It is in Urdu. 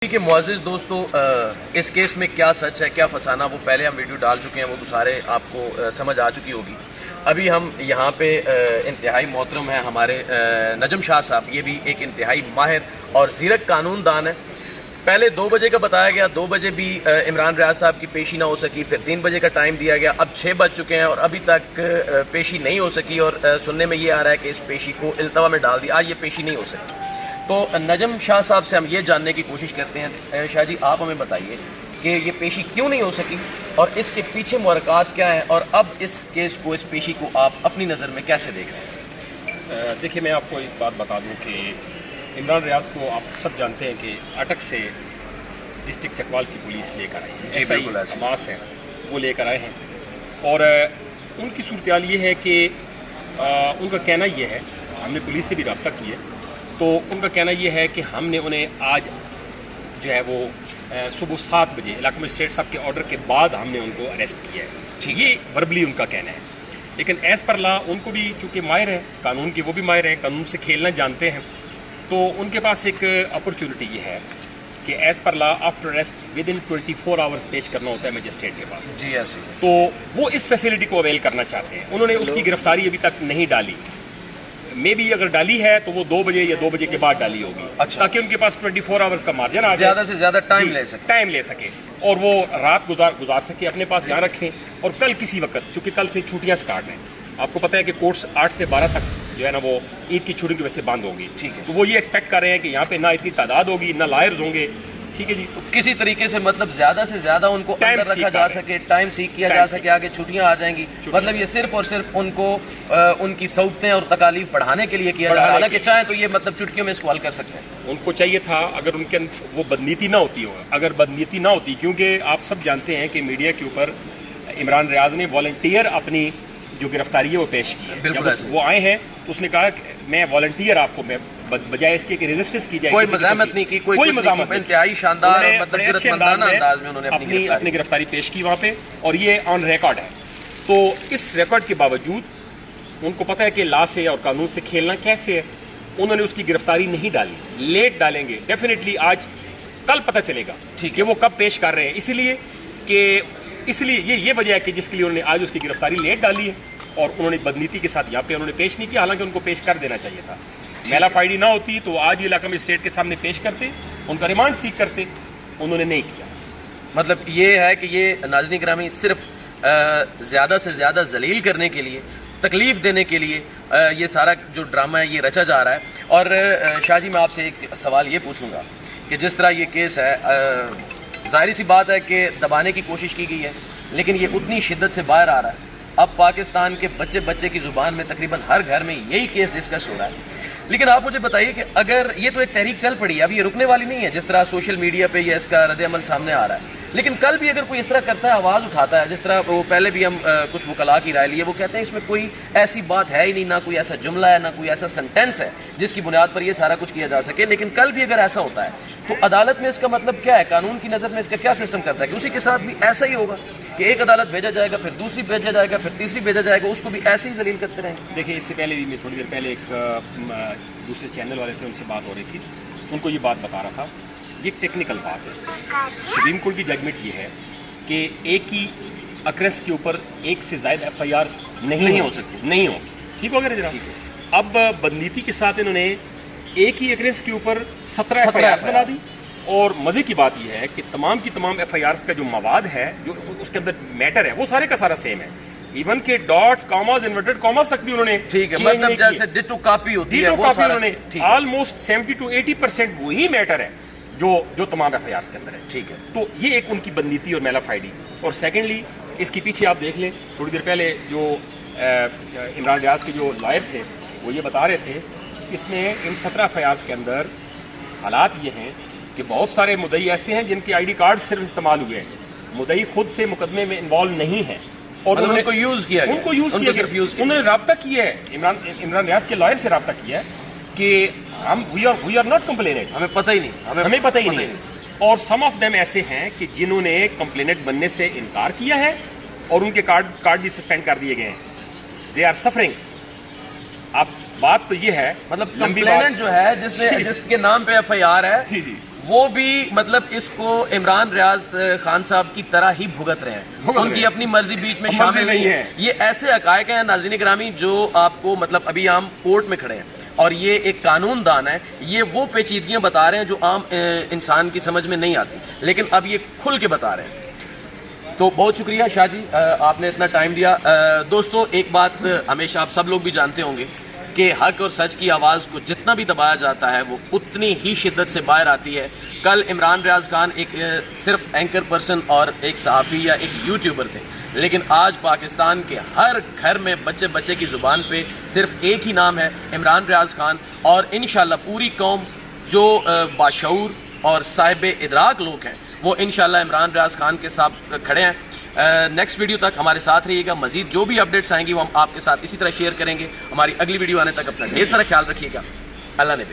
کے معزز دوستو، اس کیس میں کیا سچ ہے کیا فسانہ، وہ پہلے ہم ویڈیو ڈال چکے ہیں، وہ تو سارے آپ کو سمجھ آ چکی ہوگی۔ ابھی ہم یہاں پہ انتہائی محترم ہیں ہمارے نجم شاہ صاحب، یہ بھی ایک انتہائی ماہر اور زیرک قانون دان ہے۔ پہلے 2 بجے کا بتایا گیا، 2 بجے بھی عمران ریاض صاحب کی پیشی نہ ہو سکی، پھر 3 بجے کا ٹائم دیا گیا، اب 6 بج چکے ہیں اور ابھی تک پیشی نہیں ہو سکی، اور سننے میں یہ آ رہا ہے کہ اس پیشی کو التوا میں ڈال دیا، آج یہ پیشی نہیں ہو سکی۔ تو نجم شاہ صاحب سے ہم یہ جاننے کی کوشش کرتے ہیں، شاہ جی آپ ہمیں بتائیے کہ یہ پیشی کیوں نہیں ہو سکی اور اس کے پیچھے محرکات کیا ہیں، اور اب اس کیس کو، اس پیشی کو آپ اپنی نظر میں کیسے دیکھ رہے ہیں؟ دیکھیے، میں آپ کو ایک بات بتا دوں کہ عمران ریاض کو آپ سب جانتے ہیں کہ اٹک سے ڈسٹرکٹ چکوال کی پولیس لے کر آئی، جی بالکل حماس ہیں وہ لے کر آئے ہیں، اور ان کی صورتحال یہ ہے کہ ان کا کہنا یہ ہے، ہم نے پولیس سے بھی رابطہ کیا ہے، تو ان کا کہنا یہ ہے کہ ہم نے انہیں آج جو ہے وہ صبح 7 بجے علاقہ مجسٹریٹ صاحب کے آرڈر کے بعد ہم نے ان کو اریسٹ کیا ہے، یہ وربلی ان کا کہنا ہے۔ لیکن ایز پر لا ان کو بھی چونکہ ماہر ہیں قانون کے، وہ بھی ماہر ہیں، قانون سے کھیلنا جانتے ہیں، تو ان کے پاس ایک اپرچونٹی یہ ہے کہ as per law after arrest with in 24 hours پیش کرنا ہوتا ہے مجسٹریٹ کے پاس، جی ایسے، تو وہ اس فیسلٹی کو اویل کرنا چاہتے ہیں۔ انہوں نے اس کی گرفتاری ابھی تک نہیں ڈالی، مے بی اگر ڈالی ہے تو وہ 2 بجے یا 2 بجے کے بعد ڈالی ہوگی، تاکہ ان کے پاس 24 آورس کا مارجن آ جائے، زیادہ سے زیادہ ٹائم لے سکے اور وہ رات گزار سکے اپنے پاس، یہاں رکھیں، اور کل کسی وقت، چونکہ کل سے چھٹیاں سٹارٹ ہیں، آپ کو پتہ ہے کہ کورٹس 8 سے 12 تک جو ہے نا وہ عید کی چھٹی کی وجہ سے بند ہوگی، ٹھیک ہے، تو وہ یہ ایکسپیکٹ کر رہے ہیں کہ یہاں پہ نہ اتنی تعداد ہوگی، نہ لائرز ہوں گے، ٹھیک ہے جی، تو کسی طریقے سے مطلب زیادہ سے زیادہ ان کو اندر رکھا جا سکے، ٹائم سیکھ کیا جا سکے، آگے چھٹیاں آ جائیں گی، مطلب یہ صرف اور صرف ان کو ان کی صعوبتیں اور تکالیف بڑھانے کے لیے کیا جا رہا ہے، حالانکہ چاہیں تو یہ مطلب چٹکیوں میں اس کو حل کر سکتے ہیں۔ ان کو چاہیے تھا اگر ان کے وہ بدنیتی نہ ہوتی ہو، اگر بدنیتی نہ ہوتی، کیونکہ آپ سب جانتے ہیں کہ میڈیا کے اوپر عمران ریاض نے والنٹیئر اپنی جو گرفتاری ہے وہ پیش کی ہے، جب وہ آئے ہیں تو اس نے کہا کہ میں والنٹیئر، آپ کو میں بجائے اس کے کہ ریزسٹنس کی جائے، کوئی مزاحمت نہیں کی، کوئی مزاحمت، انتہائی شاندار اور مطلب جرأتمندانہ انداز میں انہوں نے اپنی گرفتاری پیش کی وہاں پہ، اور یہ آن ریکارڈ ہے۔ تو اس ریکارڈ کے باوجود ان کو پتہ ہے کہ لا سے اور قانون سے کھیلنا کیسے ہے، انہوں نے اس کی گرفتاری نہیں ڈالی، لیٹ ڈالیں گے، ڈیفینیٹلی آج کل پتہ چلے گا کہ وہ کب پیش کر رہے ہیں، اس لیے یہ وجہ ہے کہ جس کے لیے انہوں نے آج اس کی گرفتاری لیٹ ڈالی ہے، اور انہوں نے بدنیتی کے ساتھ یہاں پہ انہوں نے پیش نہیں کیا، حالانکہ ان کو پیش کر دینا چاہیے تھا۔ میلا فائڈی نہ ہوتی تو آج علاقہ مجسٹریٹ کے سامنے پیش کرتے، ان کا ریمانڈ سیکھ کرتے، انہوں نے نہیں کیا۔ مطلب یہ ہے کہ یہ ناظرین گرامی صرف زیادہ سے زیادہ ذلیل کرنے کے لیے، تکلیف دینے کے لیے یہ سارا جو ڈرامہ ہے یہ رچا جا رہا ہے۔ اور شاہ جی میں آپ سے ایک سوال یہ پوچھوں گا کہ جس طرح یہ کیس ہے، ظاہری سی بات ہے کہ دبانے کی کوشش کی گئی ہے، لیکن یہ اتنی شدت سے باہر آ رہا ہے، اب پاکستان کے بچے کی زبان میں تقریباً ہر گھر میں یہی کیس ڈسکس ہو رہا ہے۔ لیکن آپ مجھے بتائیے کہ اگر یہ تو ایک تحریک چل پڑی ہے، اب یہ رکنے والی نہیں ہے، جس طرح سوشل میڈیا پہ یہ اس کا رد عمل سامنے آ رہا ہے، لیکن کل بھی اگر کوئی اس طرح کرتا ہے، آواز اٹھاتا ہے، جس طرح وہ پہلے بھی ہم کچھ وکلاء کی رائے لیے، وہ کہتے ہیں اس میں کوئی ایسی بات ہے ہی نہیں، نہ کوئی ایسا جملہ ہے، نہ کوئی ایسا سینٹینس ہے جس کی بنیاد پر یہ سارا کچھ کیا جا سکے، لیکن کل بھی اگر ایسا ہوتا ہے تو عدالت میں اس کا مطلب کیا ہے، قانون کی نظر میں اس کا کیا سسٹم کرتا ہے کہ اسی کے ساتھ بھی ایسا ہی ہوگا کہ ایک عدالت بھیجا جائے گا، پھر دوسری بھیجا جائے گا، پھر تیسری بھیجا جائے گا، اس کو بھی ایسے ہی ذلیل کرتے رہیں گے؟ دیکھیں، اس سے پہلے بھی میں تھوڑی دیر پہلے ایک دوسرے چینل والے تھے، ان سے بات ہو رہی تھی، ان کو یہ بات بتا رہا تھا، یہ ٹیکنیکل بات ہے، سپریم کورٹ کی ججمنٹ یہ ہے کہ ایک ہی اکرنس کے اوپر ایک سے زائد FIRs نہیں ہو سکتی، نہیں ہو، ٹھیک ہو گیا جناب؟ اب بدنیتی کے ساتھ انہوں نے ایک ہی اکرنس کے اوپر 17 FIRs بنا دی، اور مزے کی بات یہ ہے کہ تمام کی تمام FIRs کا جو مواد ہے، جو اس کے اندر میٹر ہے، وہ سارے کا سارا سیم ہے، ایون کہ ڈاٹ، کاماز، انورٹڈ کاماز تک بھی انہوں نے، ٹھیک ہے، مطلب جیسے ڈٹو کاپی ہوتی ہے، وہ سارا انہوں نے آلموسٹ 70 to 80% وہی میٹر ہے جو تمام FIRs کے اندر ہے، ٹھیک ہے، تو یہ ایک ان کی بدنیتی اور میلا فائڈی۔ اور سیکنڈلی اس کے پیچھے آپ دیکھ لیں، تھوڑی دیر پہلے جو عمران ریاض کے جو لائر تھے وہ یہ بتا رہے تھے، اس میں ان 17 FIRs کے اندر حالات یہ ہیں کہ بہت سارے مدعی ایسے ہیں جن کے ID کارڈ صرف استعمال ہوئے ہیں، مدعی خود سے مقدمے میں انوالو نہیں ہے، اور ان کو یوز کیا گیا، انہوں نے رابطہ کیا ہے، عمران ریاض کے لائر سے رابطہ کیا ہے کہ ہم وی آر ناٹ کمپلینٹ، ہمیں پتہ ہی نہیں، ہمیں پتہ ہی نہیں، اور سم آف دیم ایسے ہیں کہ جنہوں نے کمپلینٹ بننے سے انکار کیا ہے اور ان کے کارڈ بھی سسپینڈ کر دیے گئے ہیں، دے آر سفرنگ۔ اب بات تو یہ ہے، مطلب کمپلیننٹ جو ہے جس کے نام پہ FIR ہے، وہ بھی مطلب اس کو عمران ریاض خان صاحب کی طرح ہی بھگت رہے ہیں، ان کی اپنی مرضی بیچ میں شامل نہیں ہے. یہ ایسے حقائق ہیں ناظرین گرامی جو آپ کو مطلب ابھی ہم کورٹ میں کھڑے ہیں اور یہ ایک قانون دان ہے، یہ وہ پیچیدگیاں بتا رہے ہیں جو عام انسان کی سمجھ میں نہیں آتی، لیکن اب یہ کھل کے بتا رہے ہیں. تو بہت شکریہ شاہ جی، آپ نے اتنا ٹائم دیا. دوستو ایک بات ہمیشہ آپ سب لوگ بھی جانتے ہوں گے کہ حق اور سچ کی آواز کو جتنا بھی دبایا جاتا ہے وہ اتنی ہی شدت سے باہر آتی ہے. کل عمران ریاض خان ایک صرف اینکر پرسن اور ایک صحافی یا ایک یوٹیوبر تھے، لیکن آج پاکستان کے ہر گھر میں بچے کی زبان پہ صرف ایک ہی نام ہے، عمران ریاض خان. اور انشاءاللہ پوری قوم جو باشعور اور صاحب ادراک لوگ ہیں وہ انشاءاللہ عمران ریاض خان کے ساتھ کھڑے ہیں. نیکسٹ ویڈیو تک ہمارے ساتھ رہیے گا، مزید جو بھی اپڈیٹس آئیں گی وہ ہم آپ کے ساتھ اسی طرح شیئر کریں گے. ہماری اگلی ویڈیو آنے تک اپنا ڈھیر سارا خیال رکھیے گا. اللہ نے